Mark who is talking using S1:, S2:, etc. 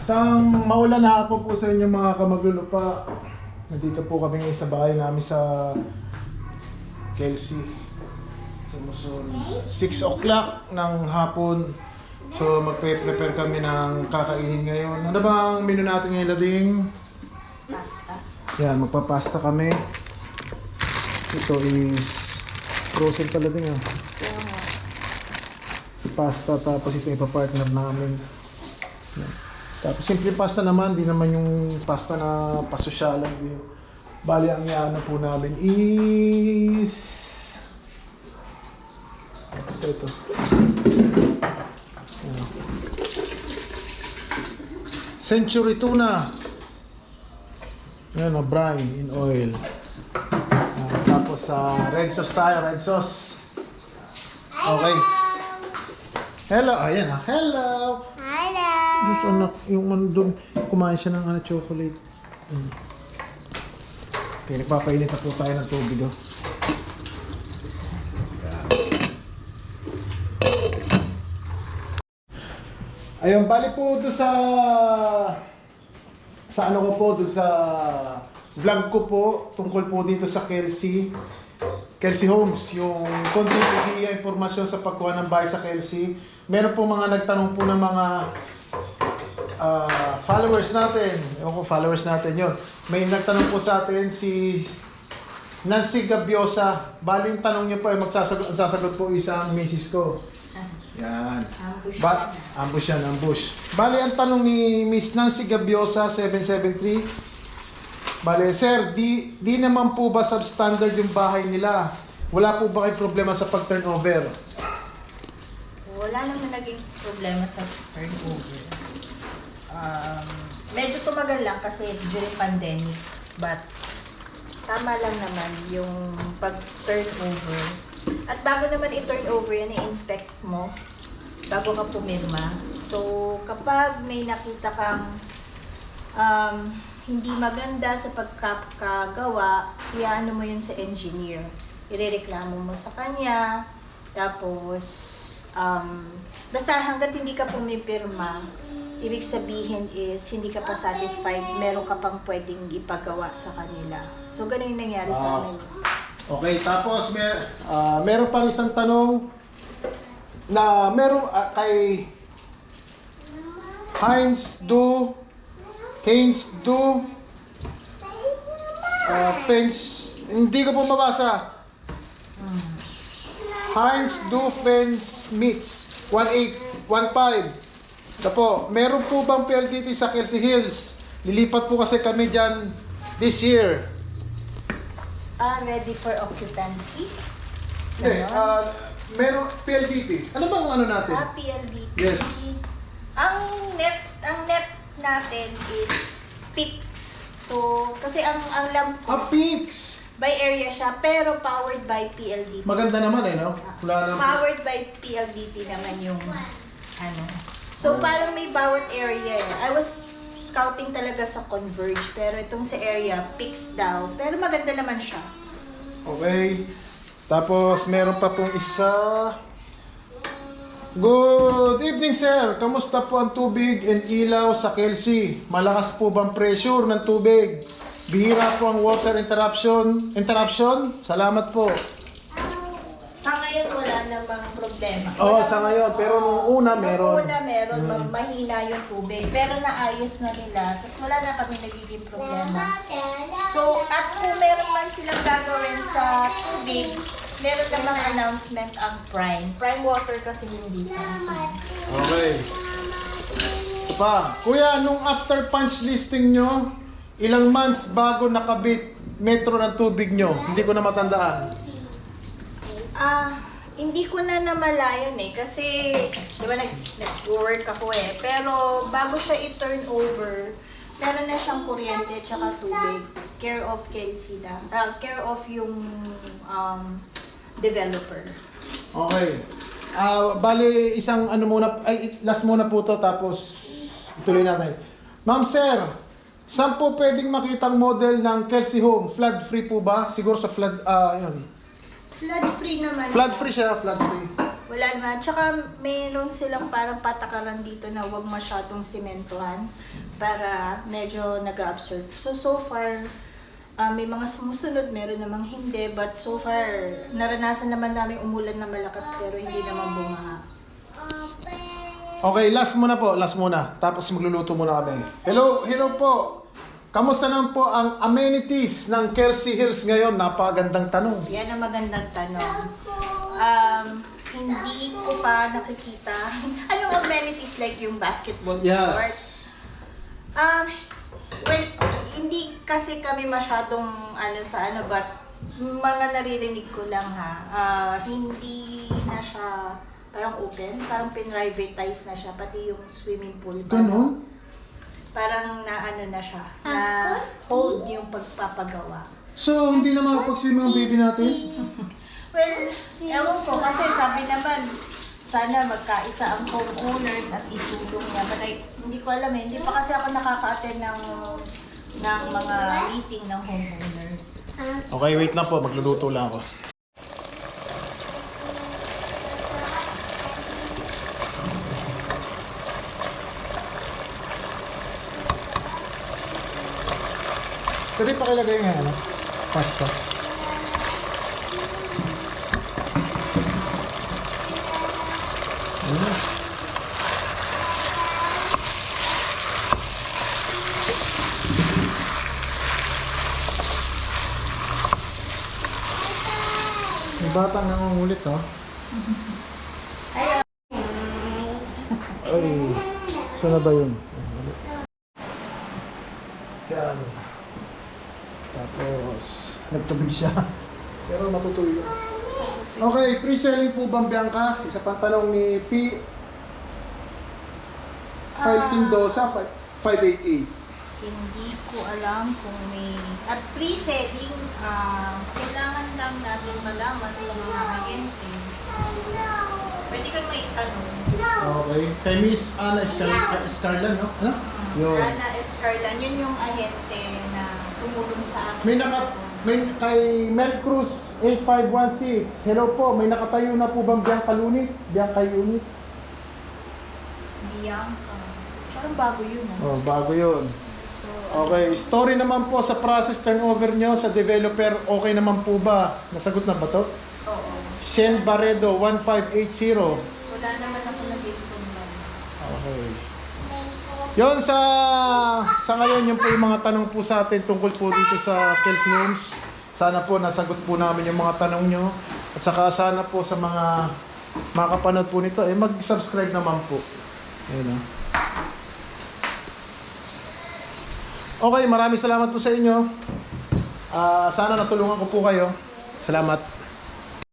S1: Isang maulan na hapon po sa inyo mga kamaglulupa. Nandito po kami ngayon sa bahay namin sa Kelsey. So 6 o'clock ng hapon. So magpe-prepare kami ng kakainin ngayon. Ano bang menu natin ngayon, Lading?
S2: Pasta.
S1: Yan, magpapasta kami. Ito is frozen pala din ah. Pasta, tapos ito ipapartner namin. Yan. Tapos simple pasta naman, di naman yung pasta na pasosyalan. Bali ang ano po namin is ito. Yan. Century tuna. Yan, brine in oil. Tapos red sauce tayo, red sauce. Okay. Hello, ayan ah. Hello.
S2: Hello.
S1: Diyos anak, yung ano doon, kumain siya ng chocolate. Okay, nagpapainit na po tayo ng tubig oh. Ayun, bali po doon sa ano ko po, doon sa vlog ko po, tungkol po dito sa Kelsey Homes, yung konting impormasyon sa pagkuha ng bahay sa Kelsey. Meron po mga nagtanong po ng mga followers natin. Ewan ko, followers natin yun. May nagtanong po sa atin si Nancy Gabiosa. Bali yung tanong niyo po ay sasagot po isang misis ko. Yan. Ambush yan, ambush. Bali ang tanong ni Miss Nancy Gabiosa 773. Bale, sir, di naman po ba substandard yung bahay nila? Wala po ba kayong problema sa pag-turnover?
S2: Wala naman naging problema sa turnover. Medyo tumagal lang kasi during pandemic. But, tama lang naman yung pag-turnover. At bago naman i-turnover yan, i-inspect mo bago ka pumirma. So, kapag may nakita kang hindi maganda sa pagkakagawa, iyaano mo yun sa engineer. Irereklamo mo sa kanya. Tapos, basta hanggat hindi ka pumipirma, ibig sabihin is hindi ka pa satisfied, meron ka pang pwedeng ipagawa sa kanila. So, ganun yung nangyari sa amin.
S1: Okay, tapos meron pang isang tanong na meron kay Heinz do fence, hindi ko po mabasa. Heinz do fence meets 1815. Ito po, meron po bang PLDT sa Kelsey Hills? Lilipat po kasi kami dyan this year.
S2: Ready for occupancy?
S1: Hindi, meron PLDT. Ano bang ano natin?
S2: PLDT.
S1: Yes.
S2: Ang net natin is PICS. So, kasi ang alam ko,
S1: Pix!
S2: by area siya, pero powered by PLDT.
S1: Maganda naman no? Wala naman.
S2: Powered by PLDT naman yung ano. So, parang may bawat area eh. I was scouting talaga sa Converge, pero itong sa area, PICS daw. Pero maganda naman siya.
S1: Okay. Tapos, meron pa pong isa. Good evening, sir. Kamusta po ang tubig and ilaw sa Kelsey? Malakas po bang pressure ng tubig? Bihira po ang water interruption? Salamat po.
S2: Sa ngayon, wala namang problema.
S1: Oo, sa ngayon. Pero nung una, meron.
S2: Nung una, meron. Mahina yung tubig. Pero naayos na nila. Tapos wala na kami nagiging problema. So, at kung meron man silang gagawin sa tubig, meron namang announcement ang Prime. Prime water kasi hindi pa.
S1: Okay. Ito pa. Kuya, nung after punch listing nyo, ilang months bago nakabit metro ng tubig nyo? Hindi ko na matandaan.
S2: Hindi ko na namalayan eh. Kasi, di ba nag-work ako eh. Pero, bago siya i-turn over, meron na siyang kuryente at saka tubig. Care of Kelsey na. Care of yung developer.
S1: Okay. Bali, isang ano muna, last muna po to, tapos ituloy natin. Ma'am sir, saan po pwedeng makitang model ng Kelsey Home? Flood free po ba? Siguro sa flood, yun.
S2: Flood free naman.
S1: Flood free siya, flood free.
S2: Wala naman. Tsaka meron silang parang patakaran dito na huwag masyadong simentuhan para medyo nag-absorb. So far, may mga sumusunod, meron namang hindi. But so far, naranasan naman namin umulan na malakas pero hindi naman bumaha.
S1: Okay, last muna po, last muna. Tapos magluluto muna kami. Hello po. Kamusta naman po ang amenities ng Kelsey Hills ngayon? Napakagandang tanong.
S2: Yan ang magandang tanong. Hindi ko pa nakikita. Anong amenities like yung basketball court?
S1: Yes.
S2: Well, hindi kasi kami masyadong but mga naririnig ko lang hindi na siya parang open, parang pinrivatize na siya, pati yung swimming pool.
S1: Ganon?
S2: Parang na siya, na hold yung pagpapagawa.
S1: So, hindi na makapag-swim ang baby natin?
S2: Well, ewan ko kasi sabi naman, sana magkaisa ang homeowners at isulong niya. But hindi ko alam hindi pa kasi ako nakaka-attend ng mga meeting ng homeowners.
S1: Okay, wait lang po. Magluluto lang ako. Pwede pakilagay nga pasta. May batang nangungulit, oh. Ay, saan na ba yun? Yan. Tapos, nagtubig siya. Pero matutuloy yun. Okay, pre-selling po bang Bianca? Isa pang tanong ni File Pindosa, 588.
S2: Hindi ko alam kung may... At pre-selling, kailangan lang natin malaman sa mga ahente. Pwede ka may tanong.
S1: Okay. Kay Miss Ana Escarlan, no? Ano? Yun.
S2: Ana Escarlan, yun yung ahente na tumulong sa akin.
S1: May kay Mel Cruz 8516. Hello po, may nakatayo na po bang Bianca Unit? Bianca Unit?
S2: Bianca. Parang bago yun
S1: Oh, bago yun. Okay, story naman po sa process turnover nyo sa developer, okay naman po ba? Nasagot na ba to?
S2: Oo.
S1: Shen Barredo 1580.
S2: Wala naman ako nag-inform ba.
S1: Okay. Yon sa ngayon, yun po yung mga tanong po sa atin tungkol po dito sa Kelsey Homes. Sana po nasagot po namin yung mga tanong nyo. At saka sana po sa mga makapanood po nito, mag-subscribe naman po. Ayun, oh. Okay, maraming salamat po sa inyo. Sana natulungan ko po kayo. Salamat.